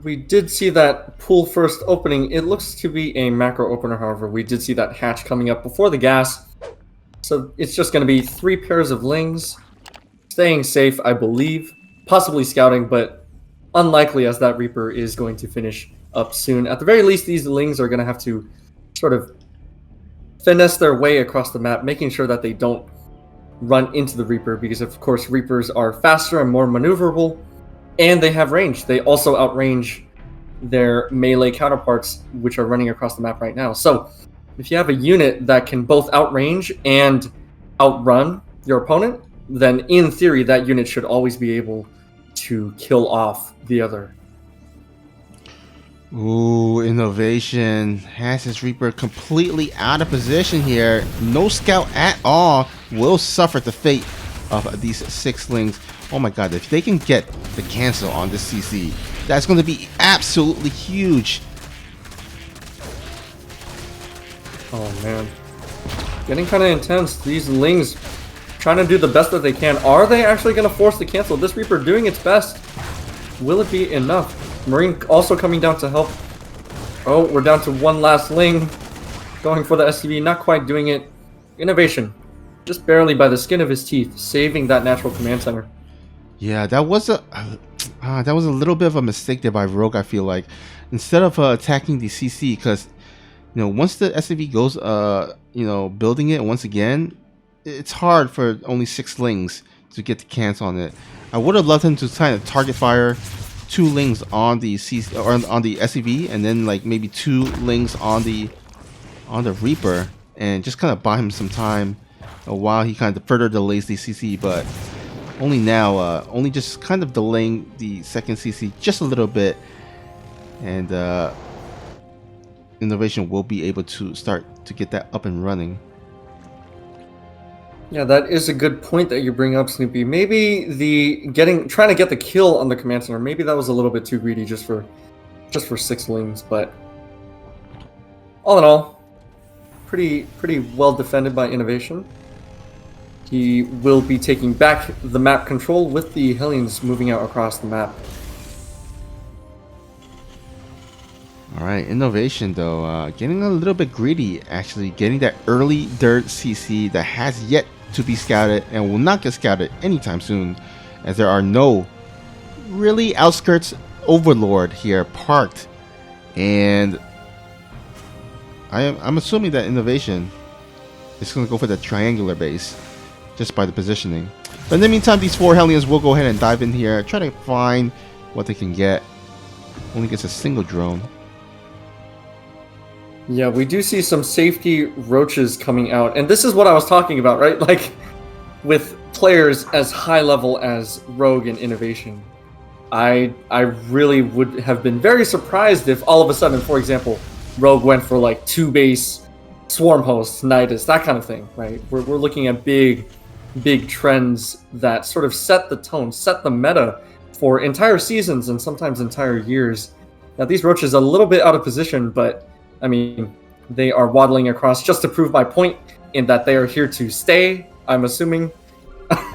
We did see that pool first opening. It looks to be a macro opener, however. We did see that hatch coming up before the gas. So it's just going to be 3 pairs of lings. Staying safe, I believe. Possibly scouting, but unlikely as that Reaper is going to finish up soon. At the very least, these lings are going to have to sort of finesse their way across the map, making sure that they don't run into the Reaper, because of course Reapers are faster and more maneuverable, and they have range. They also outrange their melee counterparts, which are running across the map right now. So if you have a unit that can both outrange and outrun your opponent, then in theory that unit should always be able to kill off the other. Ooh, innovation has his Reaper completely out of position here. No scout at all will suffer the fate of these 6 lings. Oh my god, if they can get the cancel on this CC, that's going to be absolutely huge. Oh man. Getting kind of intense. These lings trying to do the best that they can. Are they actually going to force the cancel? This Reaper doing its best. Will it be enough? Marine also coming down to help. Oh, we're down to 1 last ling. Going for the SCV, not quite doing it. Innovation. Just barely by the skin of his teeth, saving that natural command center. Yeah, that was a little bit of a mistake there by Rogue, I feel like. Instead of attacking the CC, because once the SCV goes building it once again, it's hard for only 6 lings to get the cancel on it. I would have loved him to kind of target fire 2 lings on the CC, or on the SCV, and then like maybe 2 lings on the Reaper, and just kind of buy him some time while he kind of further delays the CC. But only now, only just kind of delaying the second CC just a little bit, and innovation will be able to start to get that up and running. Yeah, that is a good point that you bring up, Snoopy. Maybe trying to get the kill on the command center, maybe that was a little bit too greedy just for 6 lings, but all in all, pretty well defended by Innovation. He will be taking back the map control with the Hellions moving out across the map. Alright, Innovation though, getting a little bit greedy, actually getting that early dirt CC that has yet to be scouted and will not get scouted anytime soon, as there are no really outskirts overlord here parked. And I'm assuming that Innovation is going to go for the triangular base just by the positioning. But in the meantime, these 4 Hellions will go ahead and dive in here, try to find what they can get. Only gets a single drone. Yeah, we do see some safety roaches coming out, and this is what I was talking about, right? Like, with players as high level as Rogue and Innovation, I really would have been very surprised if all of a sudden, for example, Rogue went for like 2 base swarm hosts, Nidus, that kind of thing, right? We're looking at big trends that sort of set the tone, set the meta for entire seasons and sometimes entire years. Now, these roaches are a little bit out of position, but I mean, they are waddling across just to prove my point in that they are here to stay, I'm assuming.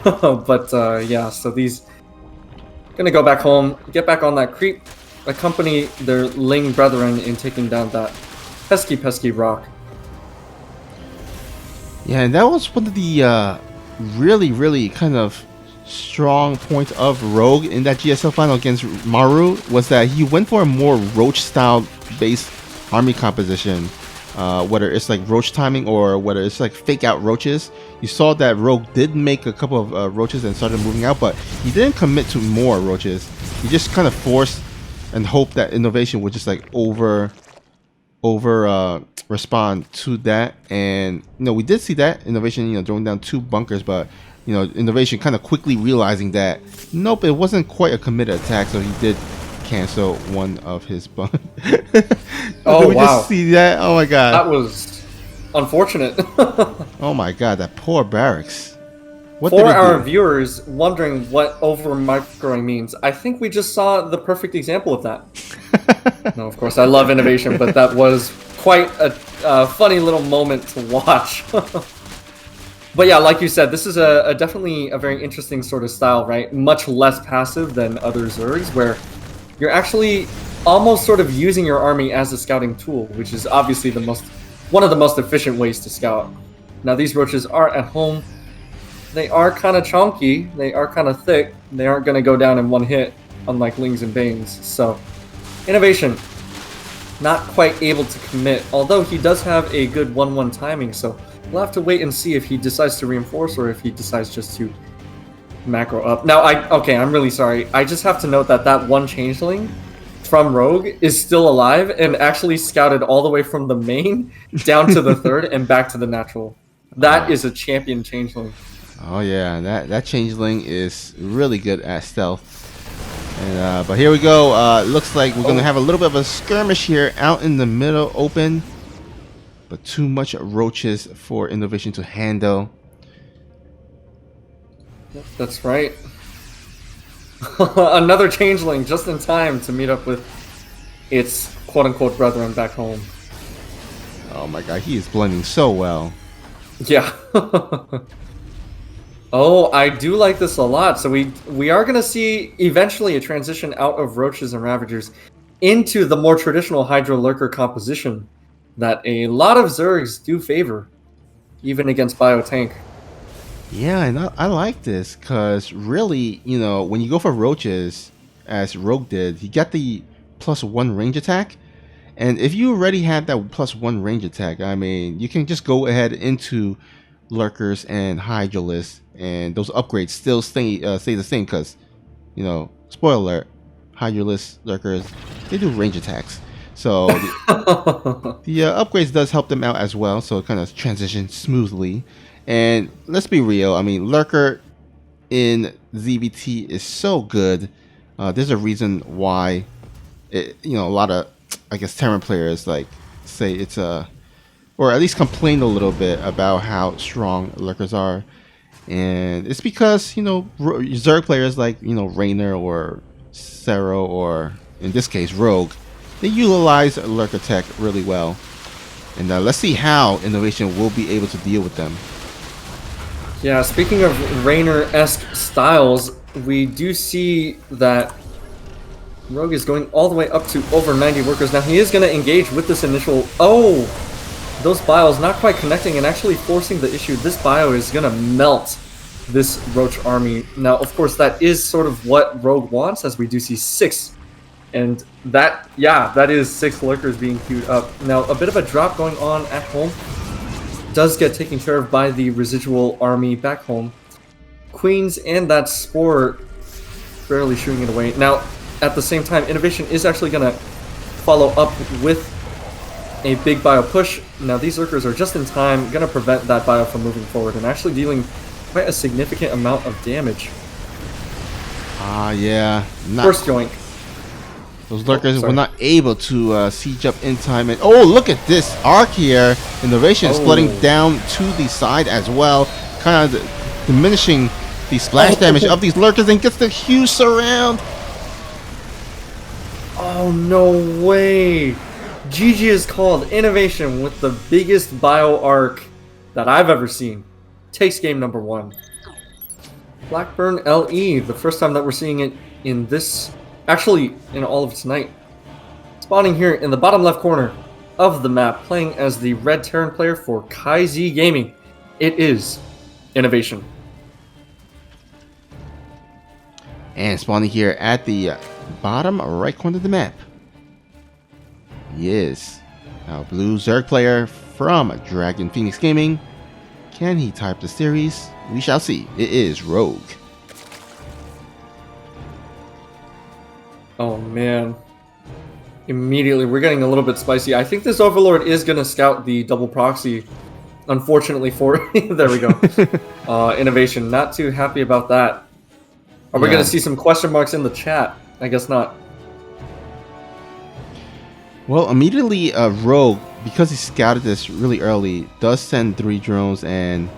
But yeah, so these gonna go back home, get back on that creep, accompany their Ling brethren in taking down that pesky rock. Yeah, and that was one of the really kind of strong points of Rogue in that GSL final against Maru, was that he went for a more roach style based army composition, whether it's like roach timing or whether it's like fake out roaches. You saw that Rogue did make a couple of roaches and started moving out, but he didn't commit to more roaches. He just kind of forced and hoped that Innovation would just like over respond to that. And we did see that Innovation throwing down 2 bunkers, but Innovation kind of quickly realizing that nope, it wasn't quite a committed attack, so he did cancel one of his bunkers. Oh, did we wow. just see that? Oh my god, That was unfortunate. oh my god, that poor barracks. What For did it our do? viewers wondering what over microing means, I think we just saw the perfect example of that. No, of course, I love Innovation, but that was quite a funny little moment to watch. But yeah, like you said, this is definitely a very interesting sort of style, right? Much less passive than other Zergs, where you're actually almost sort of using your army as a scouting tool, which is obviously one of the most efficient ways to scout. Now these roaches are at home. They are kind of chunky. They are kind of thick. They aren't going to go down in one hit, unlike Lings and Banes. So, Innovation, not quite able to commit, although he does have a good 1-1 timing, so we'll have to wait and see if he decides to reinforce or if he decides just to macro up. Now, I'm really sorry. I just have to note that one changeling from Rogue is still alive and actually scouted all the way from the main down to the third and back to the natural. That is a champion changeling. Oh yeah, that changeling is really good at stealth. And but here we go. Looks like we're gonna have a little bit of a skirmish here out in the middle, open, but too much roaches for Innovation to handle. That's right. Another changeling just in time to meet up with its quote-unquote brethren back home. Oh my god, he is blending so well. Yeah. Oh, I do like this a lot. So we are going to see eventually a transition out of Roaches and Ravagers into the more traditional Hydra Lurker composition that a lot of Zergs do favor, even against Biotank. Yeah, and I like this because really, you know, when you go for Roaches, as Rogue did, he got the +1 range attack. And if you already had that +1 range attack, I mean, you can just go ahead into Lurkers and Hydralists, and those upgrades still stay the same because, you know, spoiler alert, Hydralists, Lurkers, they do range attacks. So the upgrades does help them out as well, so it kind of transitions smoothly. And let's be real, I mean, Lurker in ZVT is so good. There's a reason why, a lot of, I guess, Terran players like say it's or at least complain a little bit about how strong Lurkers are. And it's because, you know, Zerg players like, you know, Raynor or Cero, or in this case Rogue, they utilize Lurker tech really well. And let's see how Innovation will be able to deal with them. Yeah, speaking of Raynor-esque styles, we do see that Rogue is going all the way up to over 90 workers. Now he is going to engage with this initial... Oh! Those bios not quite connecting and actually forcing the issue. This bio is going to melt this Roach army. Now, of course, that is sort of what Rogue wants, as we do see 6. And that is 6 Lurkers being queued up. Now, a bit of a drop going on at home. Does get taken care of by the residual army back home. Queens and that Spore barely shooting it away. Now, at the same time, Innovation is actually going to follow up with a big bio push. Now, these Lurkers are just in time, going to prevent that bio from moving forward and actually dealing quite a significant amount of damage. Yeah. First joink. Those Lurkers were not able to siege up in time. And oh, look at this arc here. Innovation is flooding down to the side as well, kind of diminishing the splash damage of these Lurkers, and gets the huge surround. Oh, no way. GG is called. Innovation with the biggest bio arc that I've ever seen. Takes game number 1. Blackburn LE, the first time that we're seeing it in this, actually in all of tonight. Spawning here in the bottom left corner of the map, playing as the red Terran player for KaiZ Gaming. It is Innovation. And spawning here at the bottom right corner of the map. Yes. Now, blue Zerg player from Dragon Phoenix Gaming. Can he type the series? We shall see. It is Rogue. Oh man. Immediately, we're getting a little bit spicy. I think this Overlord is going to scout the double proxy. Unfortunately for... there we go. Innovation. Not too happy about that. Are we going to see some question marks in the chat? I guess not. Well, immediately Rogue, because he scouted this really early, does send 3 drones and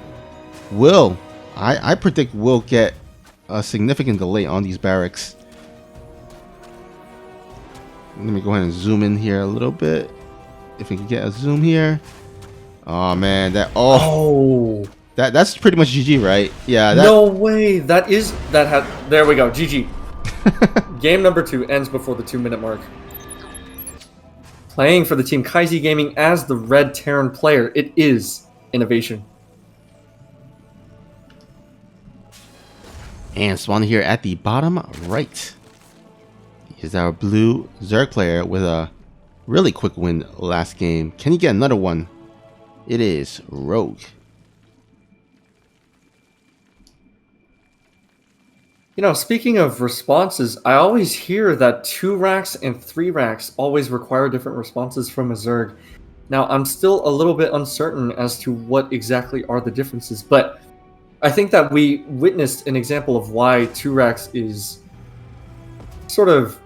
will, I predict, will get a significant delay on these barracks. Let me go ahead and zoom in here a little bit. If we can get a zoom here. Oh man, that's pretty much GG, right? Yeah. No way. There we go. GG. Game number 2 ends before the 2-minute mark. playing for the team Kaizi Gaming as the Red Terran player. It is innovation. And spawn here at the bottom right is our blue Zerg player with a really quick win last game. Can he get another one? It is Rogue. You know, speaking of responses, I always hear that 2 racks and 3 racks always require different responses from a Zerg. Now, I'm still a little bit uncertain as to what exactly are the differences, but I think that we witnessed an example of why 2 racks is sort of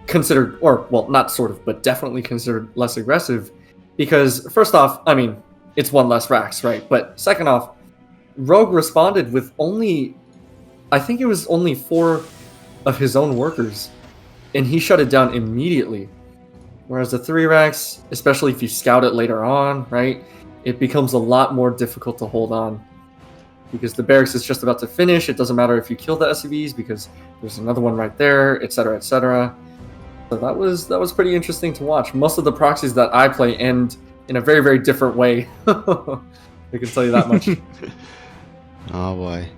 considered, or, well, not sort of, but definitely considered less aggressive, because first off, I mean, it's 1 less racks, right? But second off, Rogue responded with only, I think it was only 4 of his own workers, and he shut it down immediately. Whereas the 3 racks, especially if you scout it later on, right, it becomes a lot more difficult to hold on. Because the barracks is just about to finish, it doesn't matter if you kill the SCVs because there's another one right there, etc., etc. So that was pretty interesting to watch. Most of the proxies that I play end in a very, very different way. I can tell you that much. Oh boy.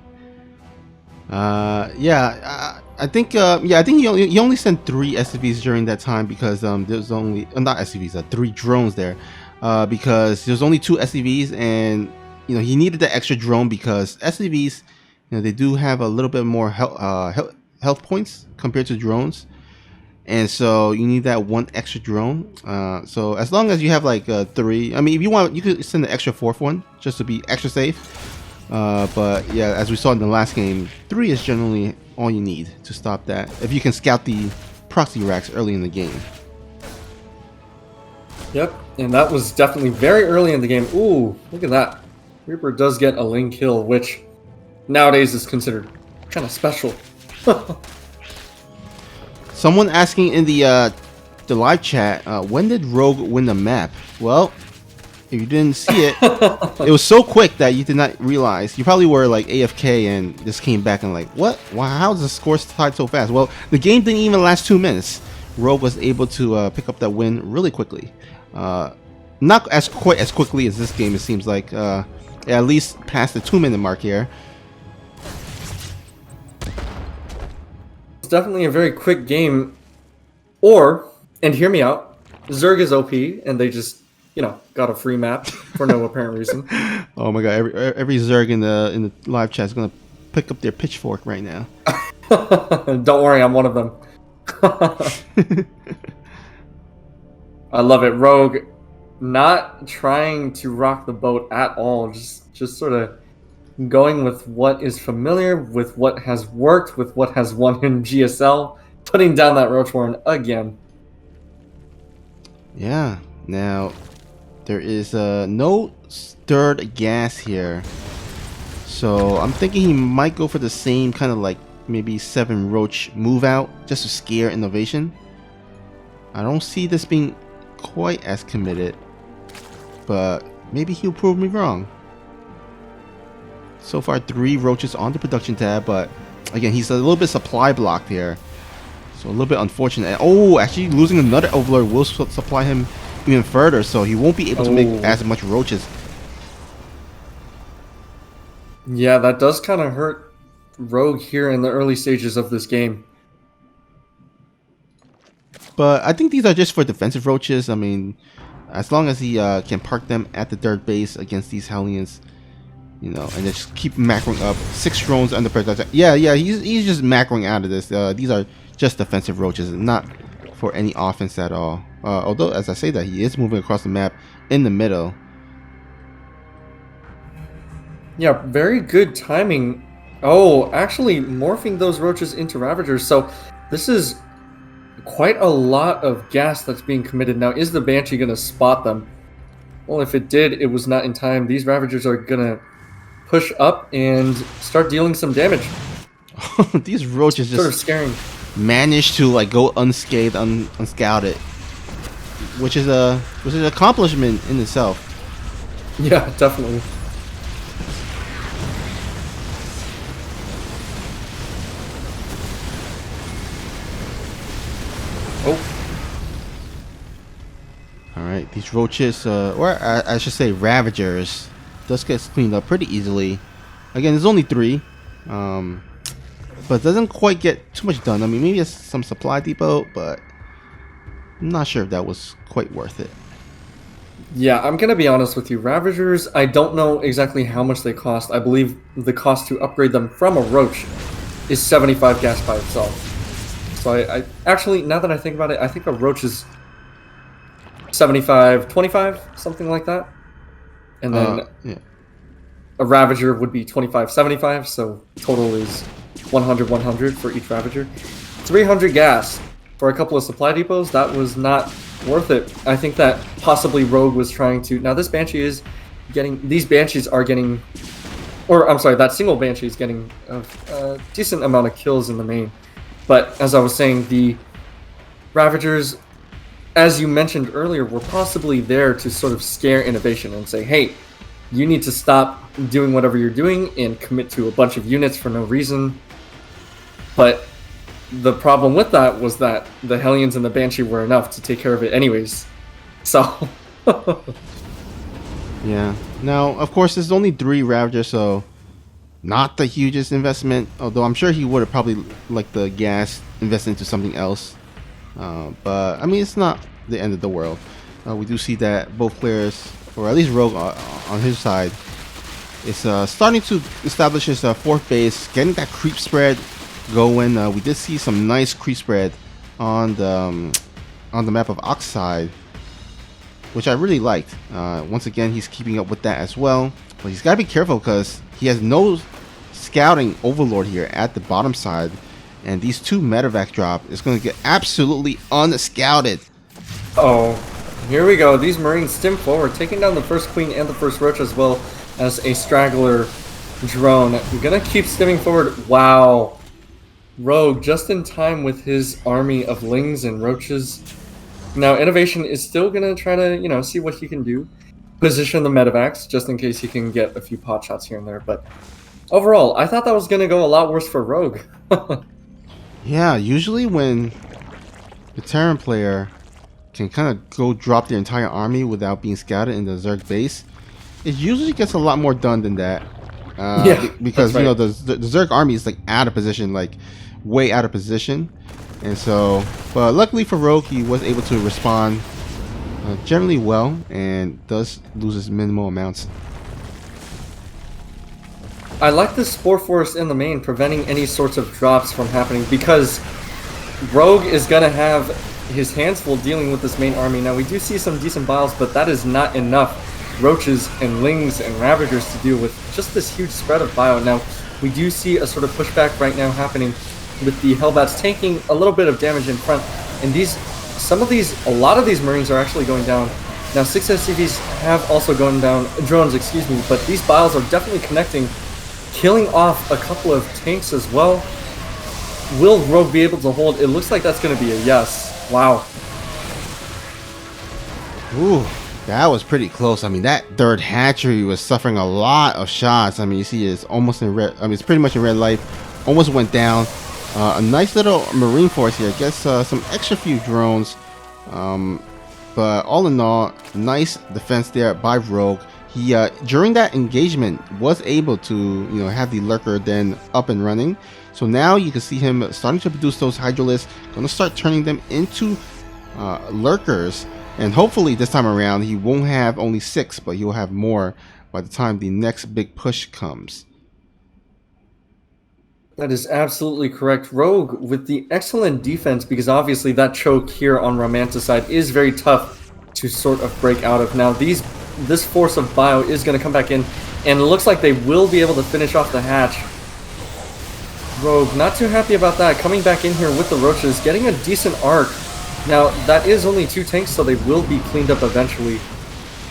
I think he only sent 3 SCVs during that time because there's only not SCVs, 3 drones there, because there's only 2 SCVs, and you know he needed the extra drone because SCVs, you know, they do have a little bit more health points compared to drones, and so you need that 1 extra drone. So as long as you have like 3, I mean, if you want, you could send the extra 4th one just to be extra safe. But yeah, as we saw in the last game, 3 is generally all you need to stop that, if you can scout the proxy racks early in the game. Yep, and that was definitely very early in the game. Ooh, look at that. Reaper does get a Ling kill, which nowadays is considered kind of special. Someone asking in the live chat, when did Rogue win the map? Well, if you didn't see it, it was so quick that you did not realize. You probably were like AFK and just came back and like, what? Wow, how is the score tied so fast? Well, the game didn't even last 2 minutes. Rogue was able to pick up that win really quickly. Not as quite as quickly as this game, it seems like. At least past the 2-minute mark here. It's definitely a very quick game. Or, and hear me out, Zerg is OP and they just, you know, got a free map for no apparent reason. Oh my god, every Zerg in the live chat is gonna pick up their pitchfork right now. Don't worry, I'm one of them. I love it. Rogue not trying to rock the boat at all, just sort of going with what is familiar, with what has worked, with what has won in GSL, putting down that Roach Warren again. Yeah, now there is no stirred gas here, so I'm thinking he might go for the same kind of like maybe 7 Roach move out just to scare innovation. I don't see this being quite as committed, but maybe he'll prove me wrong. So far 3 Roaches on the production tab, but again he's a little bit supply blocked here, so a little bit unfortunate. Oh, actually losing another Overlord will supply him even further, so he won't be able to make as much Roaches. Yeah, that does kind of hurt Rogue here in the early stages of this game. But I think these are just for defensive Roaches. I mean, as long as he can park them at the third base against these Hellions, you know, and just keep macroing up. 6 drones under production. Yeah, he's just macroing out of this. These are just defensive Roaches, not for any offense at all. Although, as I say that, he is moving across the map in the middle. Yeah, very good timing. Oh, actually morphing those Roaches into Ravagers. So this is quite a lot of gas that's being committed. Now, is the Banshee going to spot them? Well, if it did, it was not in time. These Ravagers are going to push up and start dealing some damage. These Roaches just sort of scaring. Managed to like go unscathed, unscouted, which is an accomplishment in itself. Yeah, definitely. these roaches, or I should say ravagers, does get cleaned up pretty easily. Again, there's only 3, but doesn't quite get too much done. I mean, maybe it's some supply depot, but I'm not sure if that was quite worth it. Yeah, I'm gonna be honest with you. Ravagers, I don't know exactly how much they cost. I believe the cost to upgrade them from a roach is 75 gas by itself. So I actually, now that I think about it, I think a roach is 75, 25, something like that. And then a Ravager would be 25, 75, so total is 100, 100 for each Ravager. 300 gas for a couple of supply depots, that was not worth it. I think that possibly Rogue was trying to... Now this Banshee is getting... These Banshees are getting... Or, I'm sorry, that single Banshee is getting a decent amount of kills in the main. But, as I was saying, the Ravagers, as you mentioned earlier, were possibly there to sort of scare innovation and say, hey, you need to stop doing whatever you're doing and commit to a bunch of units for no reason. But the problem with that was that the Hellions and the Banshee were enough to take care of it anyways. So... Yeah. Now, of course, there's only 3 Ravagers, so not the hugest investment. Although I'm sure he would have probably liked the gas invested into something else. But, I mean, it's not the end of the world. We do see that both players, or at least Rogue on his side, is starting to establish his 4th base, getting that creep spread going. We did see some nice creep spread on the map of Oxide, which I really liked. Once again, he's keeping up with that as well. But he's got to be careful because he has no scouting overlord here at the bottom side. And these 2 medevac drop is going to get absolutely unscouted. Oh, here we go. These Marines stim forward, taking down the first Queen and the first Roach as well as a straggler drone. We're going to keep stimming forward. Wow. Rogue just in time with his army of Lings and Roaches. Now, Innovation is still going to try to, see what he can do. Position the medevacs, just in case he can get a few pot shots here and there. But overall, I thought that was going to go a lot worse for Rogue. Yeah, usually when the Terran player can kind of go drop their entire army without being scouted in the Zerg base, it usually gets a lot more done than that. Because, right. The Zerg army is, out of position, way out of position. And so, but luckily for Rogue, he was able to respond generally well and does lose his minimal amounts. I like the Spore Forest in the main, preventing any sorts of drops from happening, because Rogue is going to have his hands full dealing with this main army. Now, we do see some decent biles, but that is not enough Roaches and Lings and Ravagers to deal with just this huge spread of bio. Now, we do see a sort of pushback right now happening with the Hellbats taking a little bit of damage in front, and a lot of these Marines are actually going down. Now, 6 SCVs have also gone down, drones, excuse me, but these biles are definitely connecting, killing off a couple of tanks as well. Will Rogue be able to hold? It looks like that's going to be a yes. Wow. Ooh, that was pretty close. I mean, that 3rd hatchery was suffering a lot of shots. I mean, you see it's almost in red. I mean, it's pretty much in red light. Almost went down. A nice little Marine force here. Gets some extra few drones. But all in all, nice defense there by Rogue. He during that engagement was able to have the lurker then up and running. So now you can see him starting to produce those Hydralisks. Going to start turning them into lurkers. And hopefully this time around he won't have only 6, but he'll have more by the time the next big push comes. That is absolutely correct. Rogue with the excellent defense, because obviously that choke here on Romanticide is very tough to sort of break out of. Now this force of bio is going to come back in, and it looks like they will be able to finish off the hatch. Rogue not too happy about that, coming back in here with the Roaches, getting a decent arc. Now that is only 2 tanks, so they will be cleaned up eventually.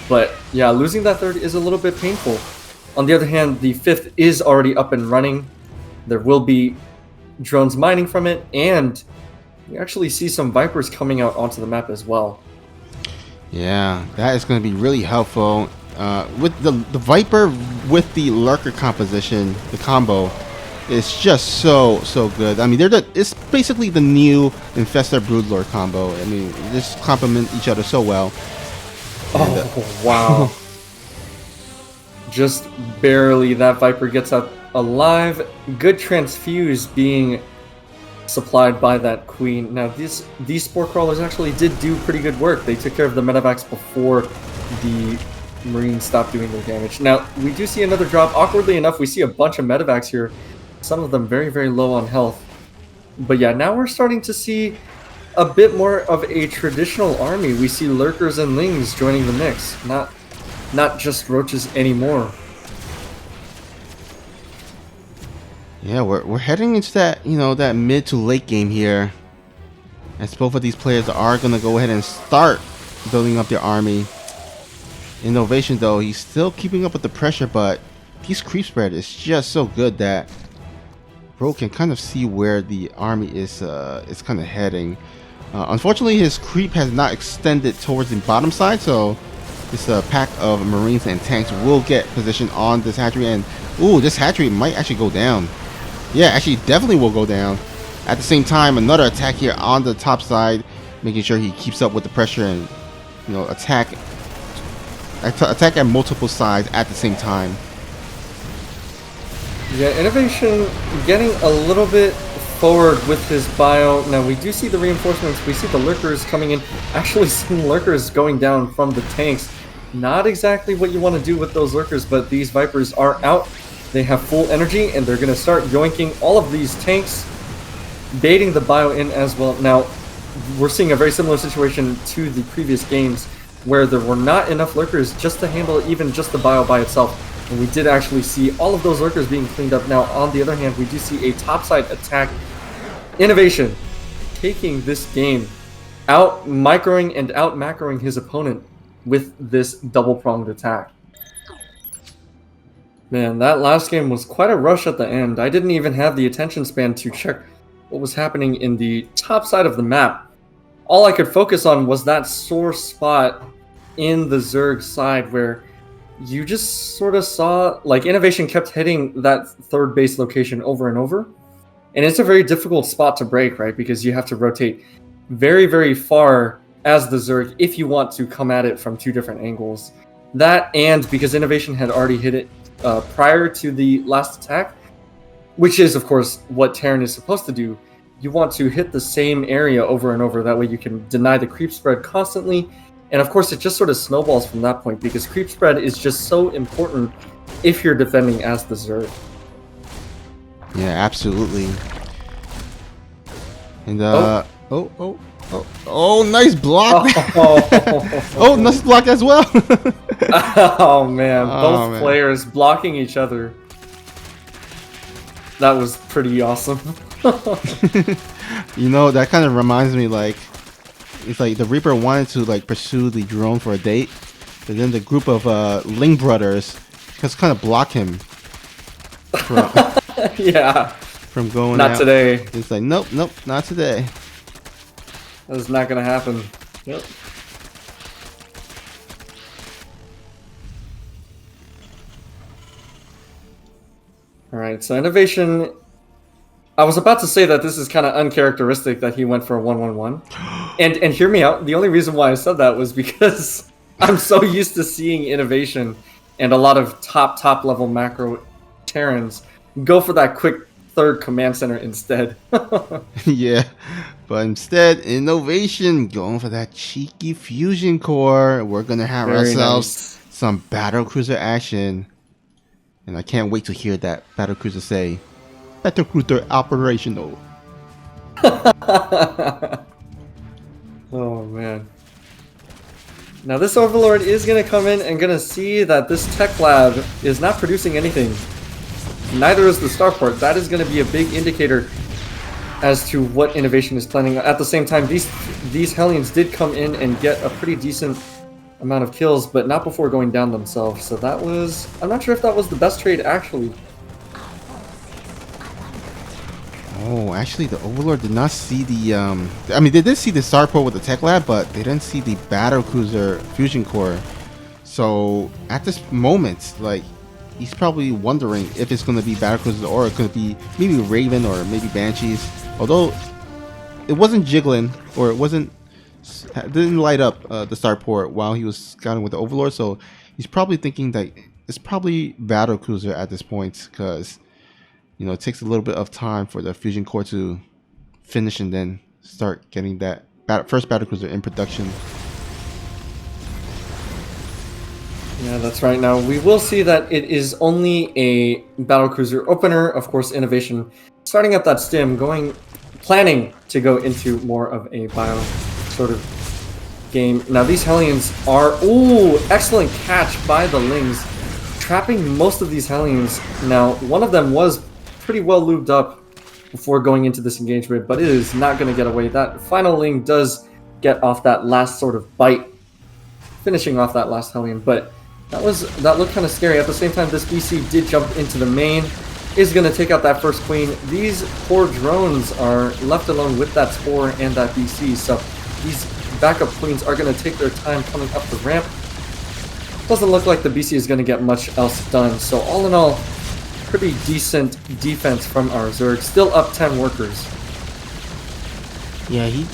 But yeah, losing that 3rd is a little bit painful. On the other hand, the 5th is already up and running. There will be drones mining from it, and we actually see some Vipers coming out onto the map as well. Yeah, that is going to be really helpful. With the Viper with the Lurker composition, the combo is just so good. I mean, it's basically the new Infestor Broodlord combo. I mean, they just complement each other so well. Oh, wow. Just barely that Viper gets out alive. Good transfuse being supplied by that Queen. Now, these Spore Crawlers actually did do pretty good work. They took care of the medevacs before the Marines stopped doing their damage. Now, we do see another drop. Awkwardly enough, we see a bunch of medevacs here. Some of them very, very low on health. But yeah, now we're starting to see a bit more of a traditional army. We see Lurkers and Lings joining the mix. Not just Roaches anymore. Yeah, we're heading into that, that mid to late game here. As both of these players are going to go ahead and start building up their army. Innovation, though, he's still keeping up with the pressure, but his creep spread is just so good that Rogue can kind of see where the army is kind of heading. Unfortunately, his creep has not extended towards the bottom side, so this pack of Marines and tanks will get positioned on this hatchery, and ooh, this hatchery might actually go down. Yeah, actually definitely will go down. At the same time, another attack here on the top side, making sure he keeps up with the pressure and attack at multiple sides at the same time. Yeah, Innovation getting a little bit forward with his bio. Now we do see the reinforcements. We see the Lurkers coming in. Actually, some Lurkers going down from the tanks. Not exactly what you want to do with those Lurkers, but these Vipers are out. They have full energy, and they're going to start yoinking all of these tanks, baiting the bio in as well. Now, we're seeing a very similar situation to the previous games, where there were not enough Lurkers just to handle even just the bio by itself. And we did actually see all of those Lurkers being cleaned up. Now, on the other hand, we do see a topside attack. Innovation taking this game, out microing and out macroing his opponent with this double-pronged attack. Man, that last game was quite a rush at the end. I didn't even have the attention span to check what was happening in the top side of the map. All I could focus on was that sore spot in the Zerg side where you just sort of saw, like, Innovation kept hitting that third base location over and over. And it's a very difficult spot to break, right? Because you have to rotate very, very far as the Zerg if you want to come at it from two different angles. That, and because Innovation had already hit it prior to the last attack, which is, of course, what Terran is supposed to do. You want to hit the same area over and over. That way you can deny the creep spread constantly. And of course, it just sort of snowballs from that point, because creep spread is just so important if you're defending as the Zerg. Yeah, absolutely. And nice block. Oh, nice block as well. Oh man, both players blocking each other. That was pretty awesome. That kind of reminds me, like, it's like the Reaper wanted to, like, pursue the drone for a date, but then the group of Ling brothers just kind of block him from, yeah, from going not out. Today. It's like, nope, not today. That's not gonna happen. Yep. Alright, so Innovation, I was about to say that this is kind of uncharacteristic that he went for a 1-1-1. And hear me out, the only reason why I said that was because I'm so used to seeing Innovation and a lot of top level macro Terrans go for that quick third command center instead. Yeah, but instead, Innovation going for that cheeky fusion core. We're gonna have ourselves some battlecruiser action. And I can't wait to hear that battlecruiser say, "Battlecruiser operational." Oh man. Now this Overlord is going to come in and going to see that this tech lab is not producing anything. Neither is the starport. That is going to be a big indicator as to what Innovation is planning. At the same time, these Hellions did come in and get a pretty decent amount of kills, but not before going down themselves. So that was, I'm not sure if that was the best trade actually. Oh, actually the Overlord did not see the I mean, they did see the starport with the tech lab, but they didn't see the battlecruiser fusion core. So at this moment, like, he's probably wondering if it's going to be battlecruisers or it could be maybe Raven or maybe Banshees. Although it wasn't Jiggling or it wasn't didn't light up the starport while he was scouting with the Overlord. So he's probably thinking that it's probably battlecruiser at this point, because it takes a little bit of time for the fusion core to finish and then start getting that first battlecruiser in production. Yeah, that's right. Now, we will see that it is only a battlecruiser opener. Of course, Innovation starting up that stim, planning to go into more of a bio sort of game. Now, these Hellions are... Ooh, excellent catch by the Lings, trapping most of these Hellions. Now, one of them was pretty well lubed up before going into this engagement, but it is not going to get away. That final Ling does get off that last sort of bite, finishing off that last Hellion, but that looked kind of scary. At the same time, this BC did jump into the main, is going to take out that first queen. These poor drones are left alone with that Spore and that BC, so these backup queens are going to take their time coming up the ramp. Doesn't look like the BC is going to get much else done, so all in all, pretty decent defense from our Zerg. Still up 10 workers. Yeah, he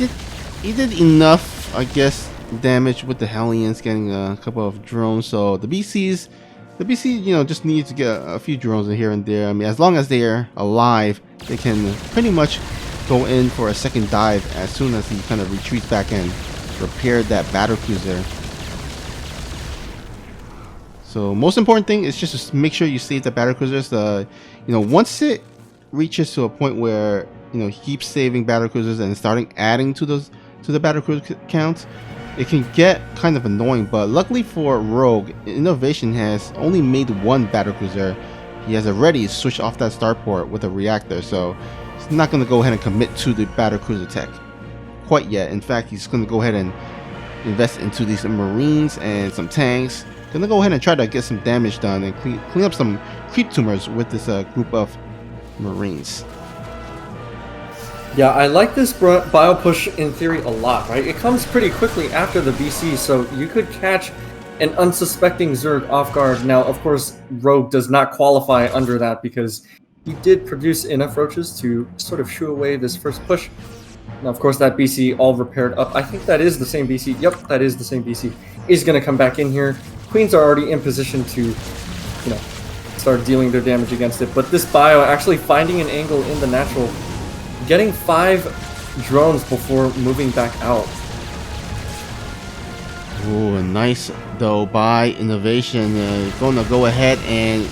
did enough, I guess, damage with the Hellions, getting a couple of drones. So the BC, just needs to get a few drones in here and there. I mean, as long as they're alive, they can pretty much go in for a second dive as soon as he kind of retreats back and repair that battlecruiser. So most important thing is just to make sure you save the battlecruisers. Once it reaches to a point where he keeps saving battlecruisers and starting adding to the battlecruiser count, it can get kind of annoying. But luckily for Rogue, Innovation has only made one battlecruiser. He has already switched off that starport with a reactor, so he's not going to go ahead and commit to the battlecruiser tech quite yet. In fact, he's going to go ahead and invest into these Marines and some tanks. Gonna go ahead and try to get some damage done and clean up some creep tumors with this group of Marines. Yeah, I like this bio push in theory a lot, right? It comes pretty quickly after the BC, so you could catch an unsuspecting Zerg off guard. Now, of course, Rogue does not qualify under that because he did produce enough roaches to sort of shoo away this first push. Now, of course, that BC all repaired up. I think that is the same BC. Yep, that is the same BC. Is going to come back in here. Queens are already in position to, start dealing their damage against it. But this bio actually finding an angle in the natural, getting 5 drones before moving back out. Ooh, nice though by Innovation. Going to go ahead and,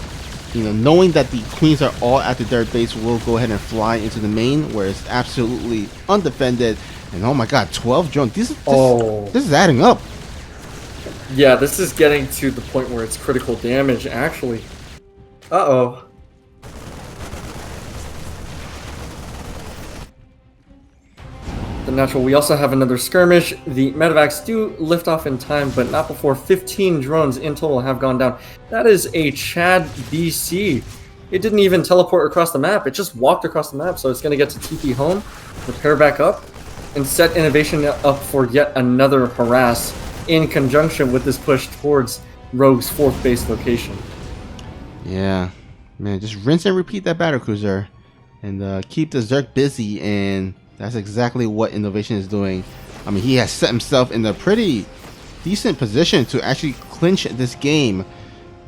knowing that the queens are all at the dirt base, will go ahead and fly into the main where it's absolutely undefended. And oh my god, 12 drones. This is adding up. Yeah, this is getting to the point where it's critical damage, actually. Uh-oh. The natural, we also have another skirmish. The medevacs do lift off in time, but not before 15 drones in total have gone down. That is a Chad BC. It didn't even teleport across the map. It just walked across the map, so it's going to get to TP home, repair back up, and set Innovation up for yet another harass in conjunction with this push towards Rogue's 4th base location. Yeah, man, just rinse and repeat that battlecruiser and keep the Zerg busy, and that's exactly what Innovation is doing. I mean, he has set himself in a pretty decent position to actually clinch this game.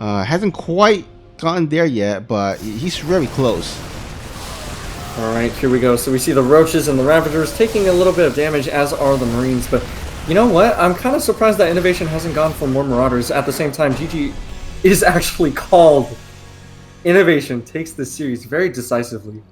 Hasn't quite gotten there yet, but he's very close. Alright, here we go. So we see the Roaches and the Ravagers taking a little bit of damage, as are the Marines, but you know what? I'm kind of surprised that Innovation hasn't gone for more Marauders. At the same time, GG is actually called. Innovation takes this series very decisively.